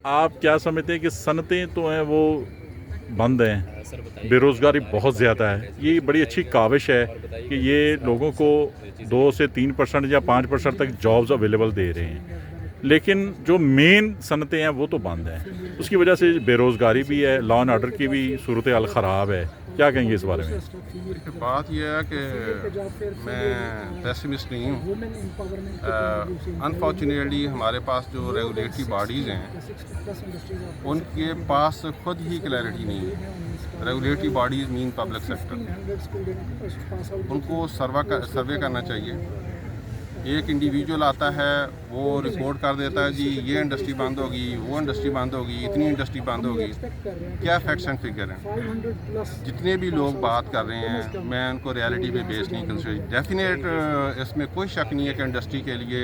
آپ کیا سمجھتے ہیں کہ صنعتیں تو ہیں وہ بند ہیں, بے روزگاری بہت زیادہ ہے. یہ بڑی اچھی کاوش ہے کہ یہ لوگوں کو 2 سے 3% یا 5% تک جابز اویلیبل دے رہے ہیں, لیکن جو مین صنعتیں ہیں وہ تو بند ہیں. اس کی وجہ سے بے روزگاری بھی ہے, لا اینڈ آرڈر کی بھی صورتحال خراب ہے. کیا کہیں گے اس بارے میں؟ بات یہ ہے کہ میں پیسمسٹ نہیں ہوں. انفارچونیٹلی ہمارے پاس جو ریگولیٹری باڈیز ہیں ان کے پاس خود ہی کلیئرٹی نہیں ہے. ریگولیٹری باڈیز مین پبلک سیکٹر, ان کو سروے کرنا چاہیے. ایک انڈیویجول آتا ہے, وہ رپورٹ کر دیتا ہے جی یہ انڈسٹری بند ہوگی, وہ انڈسٹری بند ہوگی, اتنی انڈسٹری بند ہوگی. کیا فیکٹس اینڈ فگر ہیں؟ جتنے بھی لوگ بات کر رہے ہیں میں ان کو ریالٹی پہ بیس نہیں کنسیڈر. ڈیفینیٹ اس میں کوئی شک نہیں ہے کہ انڈسٹری کے لیے,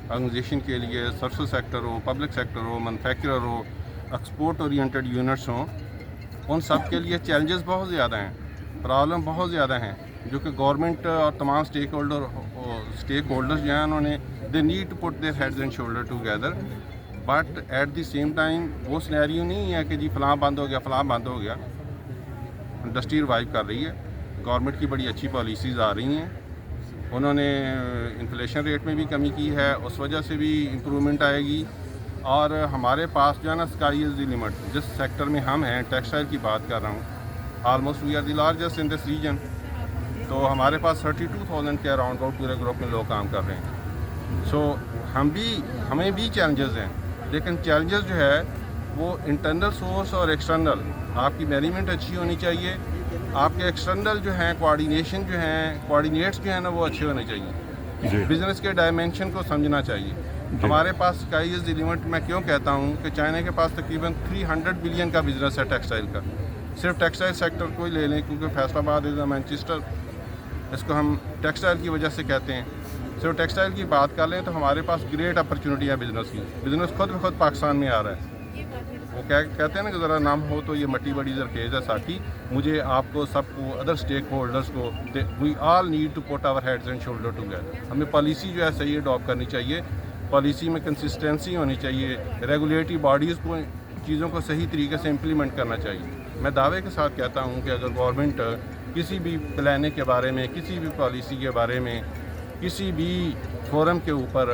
آرگنائزیشن کے لیے, سروس سیکٹر ہو, پبلک سیکٹر ہو, مینوفیکچرر ہو, ایکسپورٹ اورینٹڈ یونٹس ہوں, ان سب کے لیے چیلنجز بہت زیادہ ہیں, پرابلم بہت زیادہ ہیں, جو کہ گورنمنٹ اور تمام اسٹیک ہولڈرز جو ہیں انہوں نے they need to put their heads and shoulder together. But at the same time وہ سینیریو نہیں ہے کہ جی فلاں بند ہو گیا, فلاں بند ہو گیا. انڈسٹری ریوائیو کر رہی ہے, گورنمنٹ کی بڑی اچھی پالیسیز آ رہی ہیں. انہوں نے انفلیشن ریٹ میں بھی کمی کی ہے, اس وجہ سے بھی امپرومنٹ آئے گی. اور ہمارے پاس جو ہے نا اسکائی از دی لمٹ. جس سیکٹر میں ہم ہیں, ٹیکسٹائل کی بات کر رہا ہوں, almost we are the largest in this region. تو ہمارے پاس 32,000 کے اراؤنڈ پورے گروپ میں لوگ کام کر رہے ہیں. سو ہمیں بھی چیلنجز ہیں, لیکن چیلنجز جو ہے وہ انٹرنل سورس اور ایکسٹرنل. آپ کی مینجمنٹ اچھی ہونی چاہیے, آپ کے ایکسٹرنل جو ہیں کوآرڈینیشن جو ہیں, کوآرڈینیٹس جو ہیں نا وہ اچھے ہونے چاہیے. بزنس کے ڈائمینشن کو سمجھنا چاہیے. ہمارے پاس اسکائی از دی لمٹ میں کیوں کہتا ہوں کہ چائنا کے پاس تقریباً 300 بلین کا بزنس ہے ٹیکسٹائل کا. صرف ٹیکسٹائل سیکٹر کو ہی لے لیں, کیونکہ فیصل آباد از اے مینچسٹر, اس کو ہم ٹیکسٹائل کی وجہ سے کہتے ہیں. صرف ٹیکسٹائل کی بات کر لیں تو ہمارے پاس گریٹ اپرچونٹی ہے بزنس کی. بزنس خود بخود پاکستان میں آ رہا ہے. وہ کہتے ہیں نا کہ ذرا نام ہو تو یہ مٹی بڑی زرخیز ہے ساتھی. مجھے, آپ کو, سب کو, ادر اسٹیک ہولڈرس کو, we all need to put our heads and shoulder together. ہمیں پالیسی جو ہے صحیح اڈاپٹ کرنی چاہیے, پالیسی میں کنسسٹنسی ہونی چاہیے, ریگولیٹری باڈیز کو چیزوں کو صحیح طریقے سے امپلیمنٹ کرنا چاہیے. میں دعوے کے ساتھ کہتا ہوں کہ اگر گورنمنٹ کسی بھی پلاننگ کے بارے میں, کسی بھی پالیسی کے بارے میں, کسی بھی فورم کے اوپر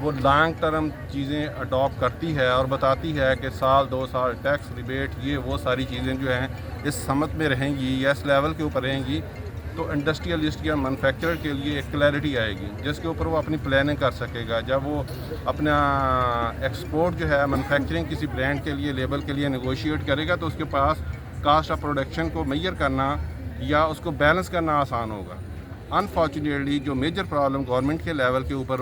وہ لانگ ٹرم چیزیں اڈاپٹ کرتی ہے اور بتاتی ہے کہ سال 2 سال ٹیکس ریبیٹ, یہ وہ ساری چیزیں جو ہیں اس سمت میں رہیں گی یا اس لیول کے اوپر رہیں گی, تو انڈسٹریلسٹ یا مینوفیکچرر کے لیے ایک کلیئرٹی آئے گی جس کے اوپر وہ اپنی پلاننگ کر سکے گا. جب وہ اپنا ایکسپورٹ جو ہے مینوفیکچرنگ کسی برانڈ کے لیے, لیبل کے لیے نیگوشیٹ کرے گا, تو اس کے پاس کاسٹ آف پروڈکشن کو میئر کرنا یا اس کو بیلنس کرنا آسان ہوگا. انفارچونیٹلی جو میجر پرابلم گورنمنٹ کے لیول کے اوپر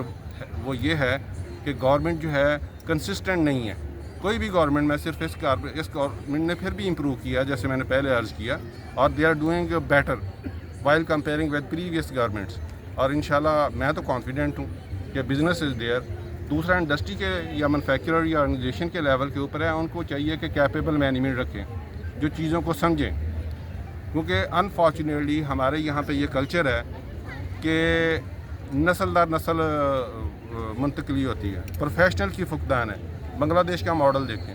وہ یہ ہے کہ گورنمنٹ جو ہے کنسسٹنٹ نہیں ہے. کوئی بھی گورنمنٹ, میں صرف اس گورنمنٹ نے پھر بھی امپروو کیا جیسے میں نے پہلے عرض کیا, اور they are doing better while comparing with previous governments. اور انشاءاللہ میں تو کانفیڈنٹ ہوں کہ بزنس از دیئر. دوسرا انڈسٹری کے یا مینوفیکچرر یا آرگنائزیشن کے لیول کے اوپر ہے, ان کو چاہیے کہ کیپیبل مینجمنٹ رکھیں, جو چیزوں کو سمجھیں. کیونکہ انفارچونیٹلی ہمارے یہاں پہ یہ کلچر ہے کہ نسل در نسل منتقلی ہوتی ہے, پروفیشنل کی فقدان ہے. بنگلہ دیش کا ماڈل دیکھیں,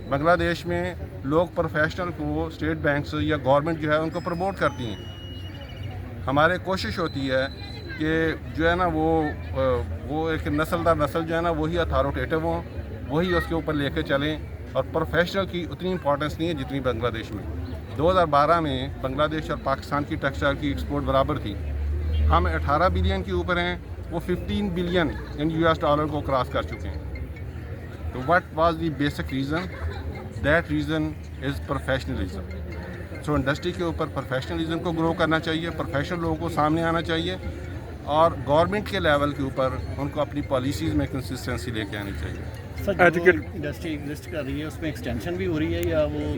بنگلہ دیش میں لوگ پروفیشنل کو اسٹیٹ بینکس یا گورنمنٹ جو ہے ان کو پروموٹ کرتی ہیں. ہمارے کوشش ہوتی ہے کہ جو ہے نا وہ ایک نسل در نسل جو ہے نا وہی اتھارٹیٹیو ہوں, وہی اس کے اوپر لے کے چلیں, اور پروفیشنل کی اتنی امپورٹنس نہیں ہے جتنی بنگلہ دیش میں. 2012 میں بنگلہ دیش اور پاکستان کی ٹیکسٹائل کی ایکسپورٹ برابر تھی. ہم 18 بلین کے اوپر ہیں, وہ 15 بلین ان $US کو کراس کر چکے ہیں. تو what was the basic reason? That reason is professionalism. So industry کے اوپر پروفیشنلزم کو گرو کرنا چاہیے, پروفیشنل لوگوں کو سامنے آنا چاہیے, اور گورنمنٹ کے لیول کے اوپر ان کو اپنی پالیسیز میں کنسسٹنسی لے کے آنی چاہیے. سر, جو انڈسٹری ایگزسٹ کر رہی ہے اس میں ایکسٹینشن بھی ہو رہی ہے یا وہ